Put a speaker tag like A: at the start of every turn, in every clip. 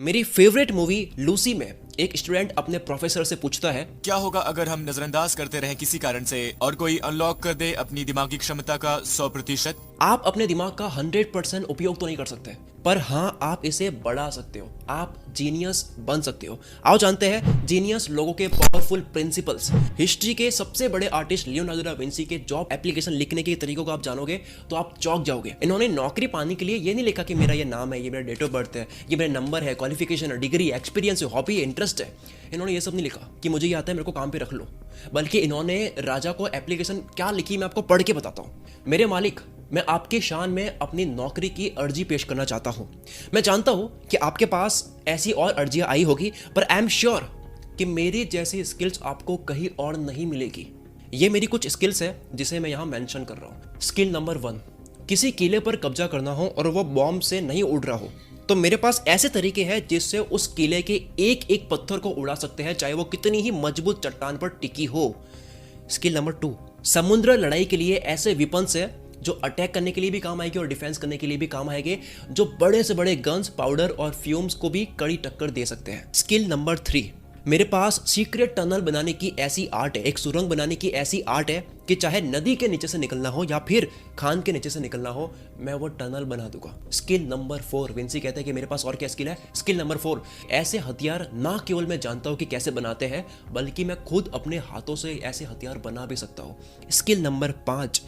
A: मेरी favourite movie Lucy में एक स्टूडेंट अपने प्रोफेसर से पूछता है,
B: क्या होगा अगर हम नजरअंदाज करते रहें किसी कारण से और कोई अनलॉक कर दे अपनी दिमागी क्षमता का 100%?
A: आप अपने दिमाग का 100% उपयोग तो नहीं कर सकते, पर हाँ आप इसे बढ़ा सकते हो। आप जीनियस बन सकते हो। आओ जानते हैं जीनियस लोगों के पावरफुल प्रिंसिपल्स। हिस्ट्री के सबसे बड़े आर्टिस्ट लियोनार्डो दा विंसी के जॉब एप्लीकेशन लिखने के तरीकों को आप जानोगे तो आप चौंक जाओगे। इन्होंने नौकरी पाने के लिए ये नहीं लिखा कि मेरा ये नाम है, ये मेरा डेट ऑफ बर्थ है, ये मेरा नंबर है, क्वालिफिकेशन है, डिग्री, एक्सपीरियंस है, हॉबी है, इंटरेस्ट है। इन्होंने ये सब नहीं लिखा कि मुझे ये आता है, मेरे को काम पे रख लो, बल्कि इन्होंने राजा को एप्लीकेशन क्या लिखी मैं आपको पढ़ के बताता हूँ। मेरे मालिक, मैं आपके शान में अपनी नौकरी की अर्जी पेश करना चाहता हूं। मैं जानता हूं कि आपके पास ऐसी और अर्जियां आई होगी, पर आई एम श्योर कि मेरी जैसी स्किल्स आपको कहीं और नहीं मिलेगी। ये मेरी कुछ स्किल्स है जिसे मैं यहां मेंशन कर रहा हूं। स्किल नंबर 1, किसी किले पर कब्जा करना हो और वो बॉम्ब से नहीं उड़ रहा हो तो मेरे पास ऐसे तरीके हैं जिससे उस किले के एक एक पत्थर को उड़ा सकते हैं, चाहे वो कितनी ही मजबूत चट्टान पर टिकी हो। स्किल नंबर 2, समुद्र लड़ाई के लिए ऐसे विपन्स है जो अटैक करने के लिए भी काम आएगी और डिफेंस करने के लिए भी काम आएंगे, जो बड़े से बड़े गन्स, पाउडर और फ्यूम्स को भी कड़ी टक्कर दे सकते हैं। स्किल नंबर 3, मेरे पास सीक्रेट टनल बनाने की ऐसी आर्ट है, एक सुरंग बनाने की ऐसी आर्ट है कि चाहे नदी के नीचे से निकलना हो या फिर खान के नीचे से निकलना हो, मैं वो टनल बना दूंगा। स्किल नंबर 4, विंसी कहते हैं कि मेरे पास और क्या स्किल है। स्किल नंबर 4, ऐसे हथियार ना केवल मैं जानता हूं कि कैसे बनाते हैं, बल्कि मैं खुद अपने हाथों से ऐसे हथियार बना भी सकता हूं। स्किल नंबर 5,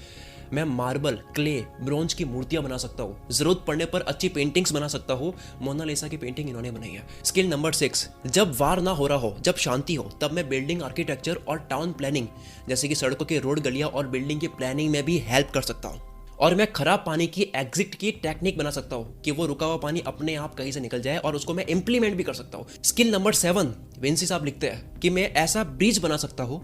A: मैं मार्बल, क्ले, ब्रोंज की मूर्तियां बना सकता हूँ। जरूरत पड़ने पर अच्छी पेंटिंग्स बना सकता हूँ। मोनालिसा की पेंटिंग इन्होंने बनाई है। स्किल नंबर 6, जब वार ना हो रहा हो, जब शांति हो, तब मैं बिल्डिंग आर्किटेक्चर और टाउन प्लानिंग जैसे कि सड़कों के रोड, गलियां और बिल्डिंग की प्लानिंग में भी हेल्प कर सकता हूँ। और मैं खराब पानी की एग्जिट की टेक्निक बना सकता हूँ कि वो रुका हुआ पानी अपने आप कहीं से निकल जाए, और उसको मैं इंप्लीमेंट भी कर सकता हूँ। स्किल नंबर 7, विंसी साहब लिखते हैं कि मैं ऐसा ब्रिज बना सकता हूँ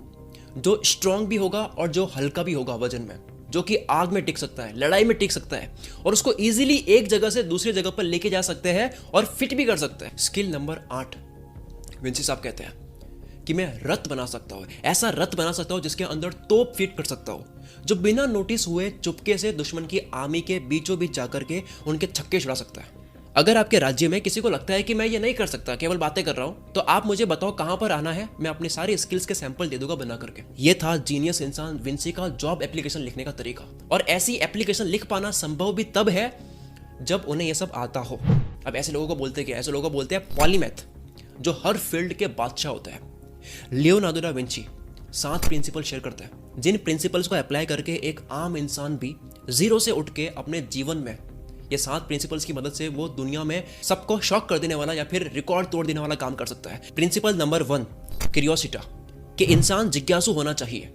A: जो स्ट्रांग भी होगा और जो हल्का भी होगा वजन में, जो कि आग में टिक सकता है, लड़ाई में टिक सकता है, और उसको इजीली एक जगह से दूसरी जगह पर लेके जा सकते हैं और फिट भी कर सकते हैं। स्किल नंबर 8, विंसी साहब कहते हैं कि मैं रथ बना सकता हूँ, ऐसा रथ बना सकता हूँ जिसके अंदर तोप फिट कर सकता हूँ, जो बिना नोटिस हुए चुपके से दुश्मन की आर्मी के बीचों बीच जाकर के उनके छक्के छुड़ा सकता है। अगर आपके राज्य में किसी को लगता है कि मैं ये नहीं कर सकता, केवल बातें कर रहा हूं, तो आप मुझे बताओ कहां पर आना है, मैं अपनी सारी स्किल्स के सैंपल दे दूंगा बना करके। ये था जीनियस इंसान विंसी का जॉब एप्लीकेशन लिखने का तरीका, और ऐसी एप्लीकेशन लिख पाना संभव भी तब है जब उन्हें यह सब आता हो। अब ऐसे लोगों को बोलते क्या? ऐसे लोगों को बोलते हैं पॉलीमैथ, जो हर फील्ड के बादशाह होता है। Leonardo da Vinci 7 principal share करता है, जिन प्रिंसिपल्स को अप्लाई करके एक आम इंसान भी जीरो से उठ के अपने जीवन में ये 7 प्रिंसिपल्स की मदद से वो दुनिया में सबको शॉक कर देने वाला या फिर रिकॉर्ड तोड़ देने वाला काम कर सकता है। प्रिंसिपल नंबर 1, क्यूरियोसिटी, कि इंसान जिज्ञासु होना चाहिए।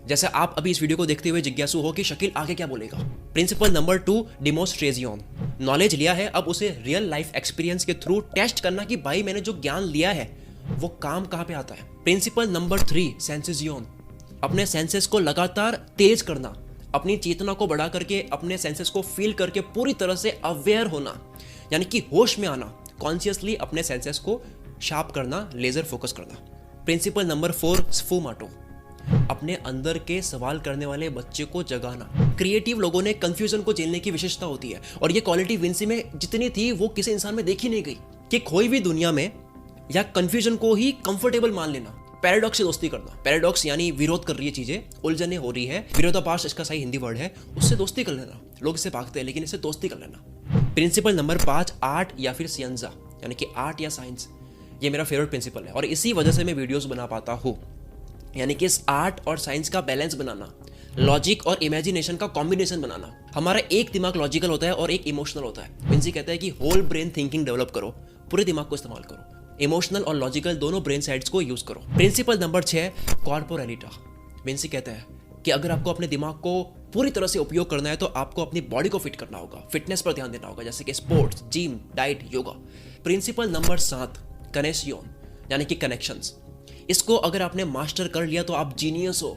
A: जैसे आप अभी इस वीडियो को देखते हुए जिज्ञासु हो कि शकील आगे क्या बोलेगा। प्रिंसिपल नंबर 2, डिमोन्स्ट्रेशन, नॉलेज लिया है, अब उसे रियल लाइफ एक्सपीरियंस के थ्रू टेस्ट करना कि भाई मैंने जो ज्ञान लिया है वो काम कहाँ पे आता है। प्रिंसिपल नंबर 3, सेंसेशन, अपने सेंसेस को लगातार तेज करना, अपनी चेतना को बढ़ा करके अपने सेंसेस को फील करके पूरी तरह से अवेयर होना, यानी कि होश में आना, कॉन्शियसली अपने सेंसेस को शार्प करना, लेजर फोकस करना। प्रिंसिपल नंबर 4, स्फूमाटो, अपने अंदर के सवाल करने वाले बच्चे को जगाना। क्रिएटिव लोगों ने कंफ्यूजन को झेलने की विशेषता होती है, और ये क्वालिटी विंसी में जितनी थी वो किसी इंसान में देखी नहीं गई, कि कोई भी दुनिया में या कंफ्यूजन को ही कंफर्टेबल मान लेना, पैराडॉक्स से दोस्ती करना। पैराडॉक्स यानी विरोध कर रही है चीजें, उलझने हो रही है, विरोधाभास इसका सही हिंदी वर्ड है, उससे दोस्ती कर लेना। लोग इससे भागते हैं लेकिन इससे दोस्ती कर लेना। प्रिंसिपल नंबर 5, आर्ट या फिर सियंजा, यानी कि आर्ट या साइंस, ये मेरा फेवरेट प्रिंसिपल है और इसी वजह से मैं वीडियोस बना पाता हूँ। यानी कि इस आर्ट और साइंस का बैलेंस बनाना, लॉजिक और इमेजिनेशन का कॉम्बिनेशन बनाना। हमारा एक दिमाग लॉजिकल होता है और एक इमोशनल होता है। विंसी कहता है कि होल ब्रेन थिंकिंग डेवलप करो, पूरे दिमाग को इस्तेमाल करो, इमोशनल और लॉजिकल दोनों ब्रेन साइड्स को यूज करो। प्रिंसिपल नंबर 6, कॉर्पोरेलिटा, विंसी कहता है कि अगर आपको अपने दिमाग को पूरी तरह से उपयोग करना है तो आपको अपनी बॉडी को फिट करना होगा, फिटनेस पर ध्यान देना होगा, जैसे कि sports, gym, diet, yoga. Principle number 7, connection, यानी कि कनेक्शंस, इसको अगर आपने मास्टर कर लिया तो आप जीनियस हो।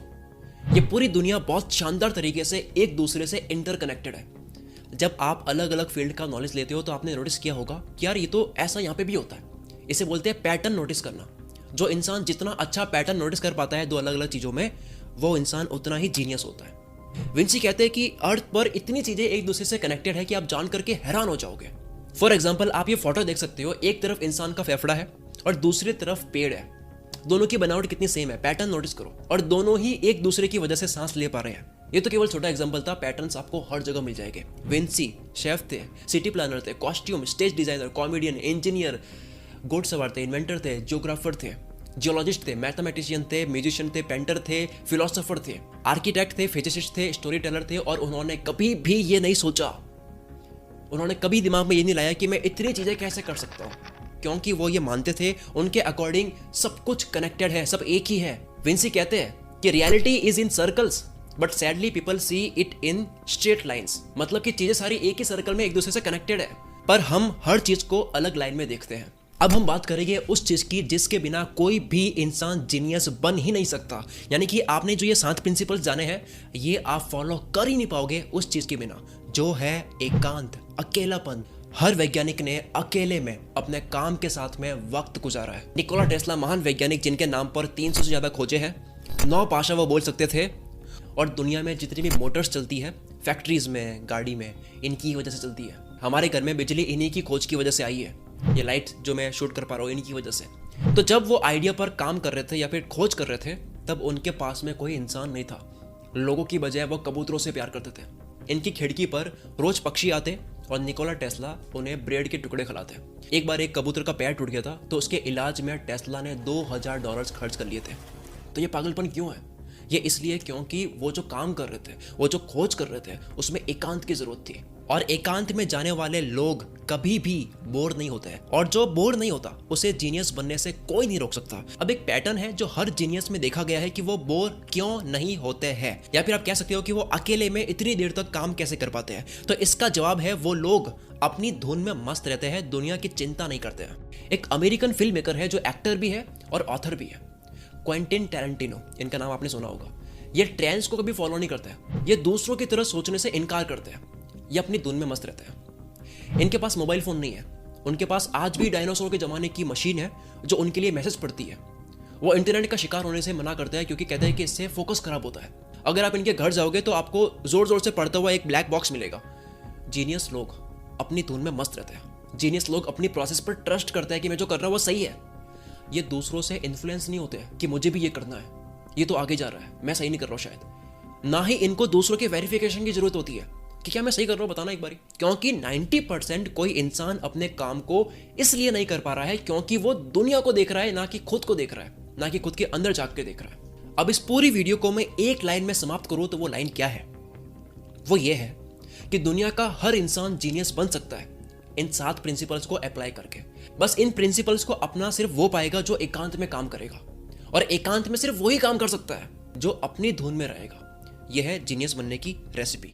A: ये पूरी दुनिया बहुत शानदार तरीके से एक दूसरे से इंटरकनेक्टेड है। जब आप अलग अलग फील्ड का नॉलेज लेते हो तो आपने नोटिस किया होगा कि यार ये तो ऐसा यहाँ पे भी होता है। इसे बोलते हैं पैटर्न नोटिस करना। जो इंसान जितना अच्छा पैटर्न नोटिस कर पाता है दो अलग अलग चीजों में, वो इंसान उतना ही जीनियस होता है। विंसी कहते हैं कि अर्थ पर इतनी चीजें एक दूसरे से कनेक्टेड है कि आप जान करके हैरान हो जाओगे। फॉर एग्जाम्पल आप ये फोटो देख सकते हो, एक तरफ इंसान का फेफड़ा है और दूसरी तरफ पेड़ है। दोनों की बनावट कितनी सेम है, पैटर्न नोटिस करो, और दोनों ही एक दूसरे की वजह से सांस ले पा रहे हैं। ये तो केवल छोटा एग्जांपल था, पैटर्न्स आपको हर जगह मिल जाएंगे। विंसी शेफ थे, सिटी प्लानर थे, costume, stage designer, comedian, engineer, घोड़सवार थे, इन्वेंटर थे, जियोग्राफर थे, जियोलॉजिस्ट थे, मैथमेटिशियन थे, म्यूजिशियन थे, पेंटर थे, फिलोसोफर थे, आर्किटेक्ट थे, फिजिसिस्ट थे, स्टोरी टेलर थे। और उन्होंने कभी भी ये नहीं सोचा, उन्होंने कभी दिमाग में ये नहीं लाया कि मैं इतनी चीजें कैसे कर सकता हूँ, क्योंकि वो ये मानते थे उनके अकॉर्डिंग सब कुछ कनेक्टेड है, सब एक ही है। विंसी कहते हैं कि reality is in circles but sadly people see it in straight lines. मतलब कि चीजें सारी एक ही सर्कल में एक दूसरे से कनेक्टेड है, पर हम हर चीज को अलग लाइन में देखते हैं। अब हम बात करेंगे उस चीज की जिसके बिना कोई भी इंसान जीनियस बन ही नहीं सकता। यानी कि आपने जो ये 7 प्रिंसिपल्स जाने हैं, ये आप फॉलो कर ही नहीं पाओगे उस चीज के बिना, जो है एकांत, अकेलापन। हर वैज्ञानिक ने अकेले में अपने काम के साथ में वक्त गुजारा है। निकोला टेस्ला महान वैज्ञानिक जिनके नाम पर 300 से ज्यादा खोजे हैं, 9 भाषा वो बोल सकते थे, और दुनिया में जितनी भी मोटर्स चलती है, फैक्ट्रीज में, गाड़ी में, इनकी वजह से चलती है। हमारे घर में बिजली इन्हीं की खोज की वजह से आई है। ये लाइट जो मैं शूट कर पा रहा हूँ इन्हीं की वजह से। तो जब वो आइडिया पर काम कर रहे थे या फिर खोज कर रहे थे, तब उनके पास में कोई इंसान नहीं था। लोगों की बजाय वो कबूतरों से प्यार करते थे। इनकी खिड़की पर रोज पक्षी आते और निकोला टेस्ला उन्हें ब्रेड के टुकड़े खिलाते। एक बार एक कबूतर का पैर टूट गया था, तो उसके इलाज में टेस्ला ने $2000 खर्च कर लिए थे। तो ये पागलपन क्यों है? ये इसलिए क्योंकि वो जो काम कर रहे थे, वो जो खोज कर रहे थे, उसमें एकांत की जरूरत थी। और एकांत में जाने वाले लोग कभी भी बोर नहीं होते हैं, और जो बोर नहीं होता उसे जीनियस बनने से कोई नहीं रोक सकता। अब एक पैटर्न है जो हर जीनियस में देखा गया है कि वो बोर क्यों नहीं होते हैं, या फिर आप कह सकते हो कि वो अकेले में इतनी देर तक काम कैसे कर पाते हैं। तो इसका जवाब है, वो लोग अपनी धुन में मस्त रहते हैं, दुनिया की चिंता नहीं करते हैं। एक अमेरिकन फिल्म मेकर है जो एक्टर भी है और ऑथर भी है, क्वेंटिन टैरेंटिनो, इनका नाम आपने सुना होगा। ये ट्रेंड्स को कभी फॉलो नहीं करते हैं, ये दूसरों की तरह सोचने से इनकार करते हैं, ये अपनी धुन में मस्त रहते हैं। इनके पास मोबाइल फोन नहीं है, उनके पास आज भी डायनासोर के जमाने की मशीन है जो उनके लिए मैसेज पढ़ती है। वो इंटरनेट का शिकार होने से मना करते हैं क्योंकि कहते हैं कि इससे फोकस खराब होता है। अगर आप इनके घर जाओगे तो आपको जोर जोर से पढ़ता हुआ एक ब्लैक बॉक्स मिलेगा। जीनियस लोग अपनी धुन में मस्त रहते हैं। जीनियस लोग अपनी प्रोसेस पर ट्रस्ट करते हैं कि मैं जो कर रहा हूँ वो सही है। ये दूसरों से इन्फ्लुएंस नहीं होते कि मुझे भी ये करना है, ये तो आगे जा रहा है, मैं सही नहीं कर रहा हूँ शायद। ना ही इनको दूसरों के वेरिफिकेशन की जरूरत होती है कि क्या मैं सही कर रहा हूँ, बताना एक बारी। क्योंकि 90% कोई इंसान अपने काम को इसलिए नहीं कर पा रहा है क्योंकि वो दुनिया को देख रहा है, ना कि खुद को देख रहा है, ना कि खुद के अंदर झांक के देख रहा है। अब इस पूरी वीडियो को मैं एक लाइन में समाप्त करूँ तो वो लाइन क्या है? वो ये है कि दुनिया का हर इंसान जीनियस बन सकता है इन 7 प्रिंसिपल्स को अप्लाई करके। बस इन प्रिंसिपल्स को अपना सिर्फ वो पाएगा जो एकांत में काम करेगा, और एकांत में सिर्फ वही काम कर सकता है जो अपनी धुन में रहेगा। यह है जीनियस बनने की रेसिपी।